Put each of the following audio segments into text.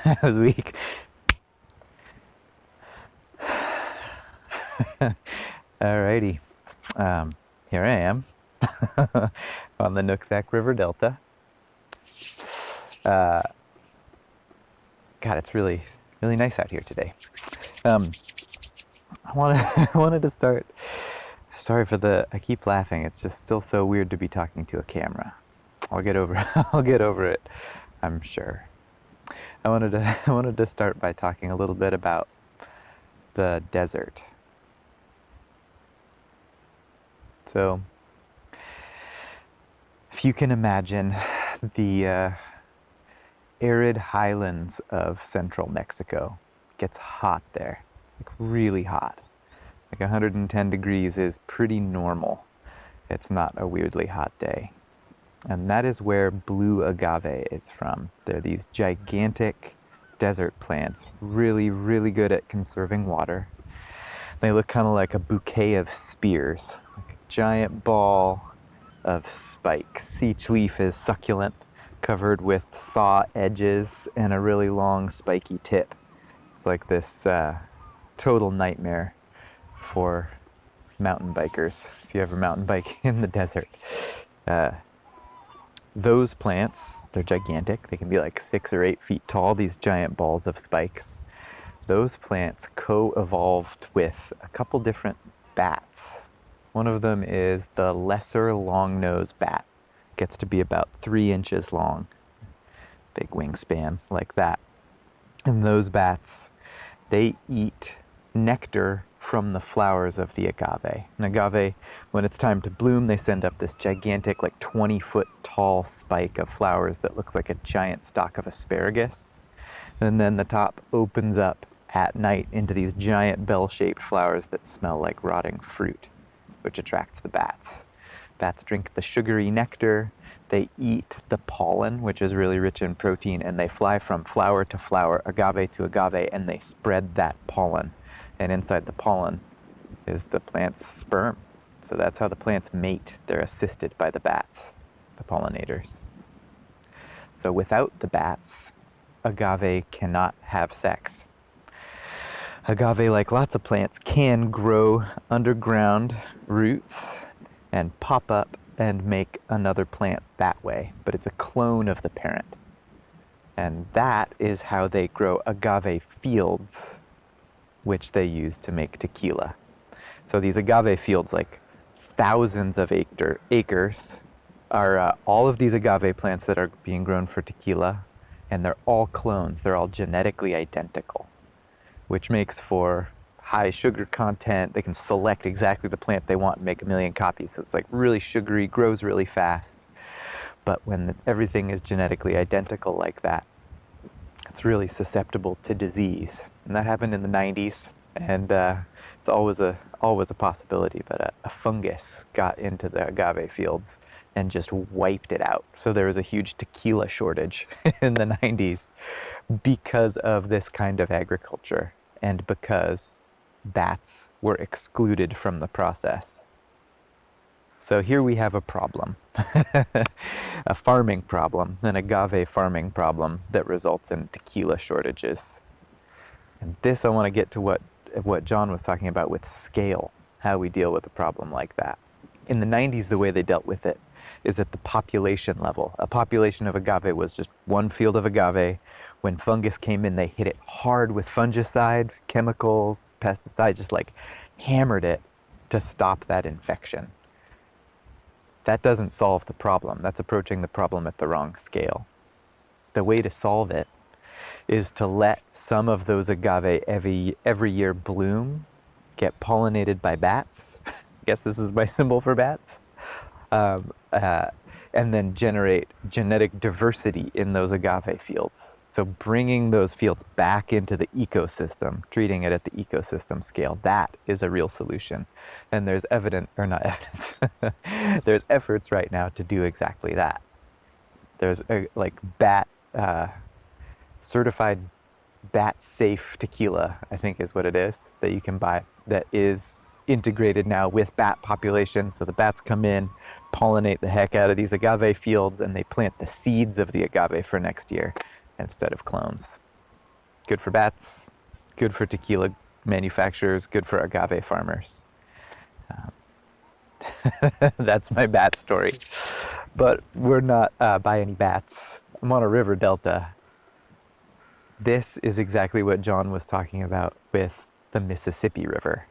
That was weak. Alrighty. Here I am on the Nooksack River Delta. God, it's really, really nice out here today. I wanted to start. Sorry for I keep laughing. It's just still so weird to be talking to a camera. I'll get over I'll get over it, I'm sure. I wanted to start by talking a little bit about the desert. So, if you can imagine the arid highlands of central Mexico, it gets hot there, like really hot. Like 110 degrees is pretty normal. It's not a weirdly hot day. And that is where blue agave is from. They're these gigantic desert plants, really, really good at conserving water. They look kind of like a bouquet of spears, like a giant ball of spikes. Each leaf is succulent, covered with saw edges and a really long spiky tip. It's like this total nightmare for mountain bikers, if you ever mountain bike in the desert. Those plants, they're gigantic. They can be like 6 or 8 feet tall, these giant balls of spikes. Those plants co-evolved with a couple different bats. One of them is the lesser long-nosed bat. Gets to be about 3 inches long. Big wingspan like that. And those bats, they eat nectar from the flowers of the agave. And agave, when it's time to bloom, they send up this gigantic, like 20-foot tall spike of flowers that looks like a giant stalk of asparagus. And then the top opens up at night into these giant bell-shaped flowers that smell like rotting fruit, which attracts the bats. Bats drink the sugary nectar, they eat the pollen, which is really rich in protein, and they fly from flower to flower, agave to agave, and they spread that pollen. And inside the pollen is the plant's sperm. So that's how the plants mate. They're assisted by the bats, the pollinators. So without the bats, agave cannot have sex. Agave, like lots of plants, can grow underground roots and pop up and make another plant that way, but it's a clone of the parent. And that is how they grow agave fields, which they use to make tequila. So these agave fields, like thousands of acres, are all of these agave plants that are being grown for tequila, and they're all clones. They're all genetically identical, which makes for high sugar content. They can select exactly the plant they want and make a million copies. So it's like really sugary, grows really fast. But when everything is genetically identical like that, it's really susceptible to disease. And that happened in the 90s, and it's always a possibility, but a fungus got into the agave fields and just wiped it out. So there was a huge tequila shortage in the 90s because of this kind of agriculture and because bats were excluded from the process. So here we have a problem, a farming problem, an agave farming problem that results in tequila shortages. And this I want to get to what John was talking about with scale, how we deal with a problem like that. In the 90s, the way they dealt with it is at the population level. A population of agave was just one field of agave. When fungus came in, they hit it hard with fungicide, chemicals, pesticides, just like hammered it to stop that infection. That doesn't solve the problem. That's approaching the problem at the wrong scale. The way to solve it is to let some of those agave every year bloom, get pollinated by bats. I guess this is my symbol for bats. And then generate genetic diversity in those agave fields. So bringing those fields back into the ecosystem, treating it at the ecosystem scale, that is a real solution. And there's there's efforts right now to do exactly that. There's certified bat safe tequila, I think is what it is, that you can buy, that is integrated now with bat populations. So the bats come in, pollinate the heck out of these agave fields, and they plant the seeds of the agave for next year instead of clones. Good for bats, good for tequila manufacturers, good for agave farmers. That's my bat story. But we're not by any bats. I'm on a river delta. This is exactly what John was talking about with the Mississippi River,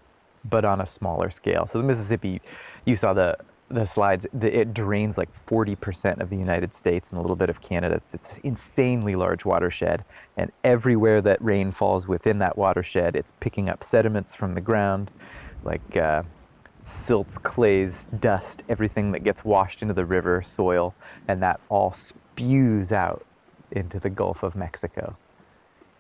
but on a smaller scale. So the Mississippi, you saw the slides, it drains like 40% of the United States and a little bit of Canada. It's an insanely large watershed. And everywhere that rain falls within that watershed, it's picking up sediments from the ground, like silts, clays, dust, everything that gets washed into the river, soil, and that all spews out into the Gulf of Mexico.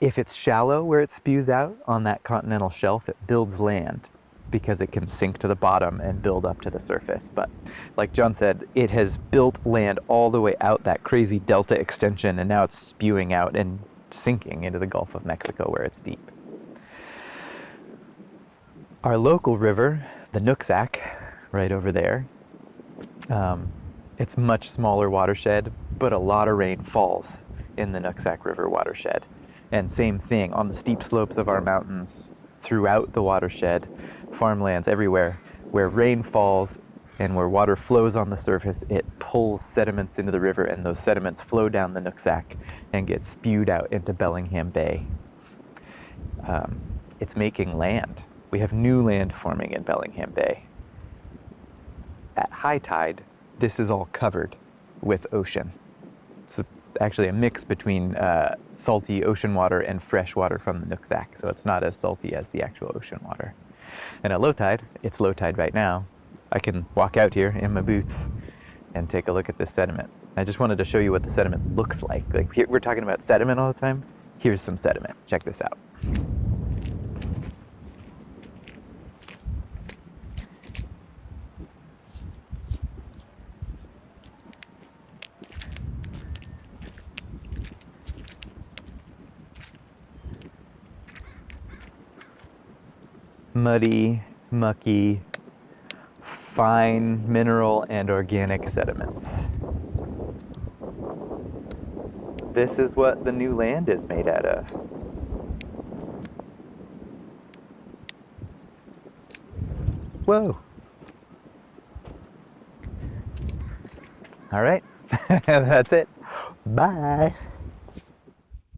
If it's shallow where it spews out on that continental shelf, it builds land because it can sink to the bottom and build up to the surface. But like John said, it has built land all the way out that crazy delta extension, and now it's spewing out and sinking into the Gulf of Mexico where it's deep. Our local river, the Nooksack, right over there, it's much smaller watershed, but a lot of rain falls in the Nooksack River watershed. And same thing, on the steep slopes of our mountains, throughout the watershed, farmlands everywhere, where rain falls and where water flows on the surface, it pulls sediments into the river, and those sediments flow down the Nooksack and get spewed out into Bellingham Bay. It's making land. We have new land forming in Bellingham Bay. At high tide, this is all covered with ocean. So actually a mix between salty ocean water and fresh water from the Nooksack, so it's not as salty as the actual ocean water. And at low tide, it's low tide right now, I can walk out here in my boots and take a look at this sediment. I just wanted to show you what the sediment looks like. Like here, we're talking about sediment all the time. Here's some sediment. Check this out. Muddy, mucky, fine mineral and organic sediments. This is what the new land is made out of. Whoa. All right, that's it. Bye.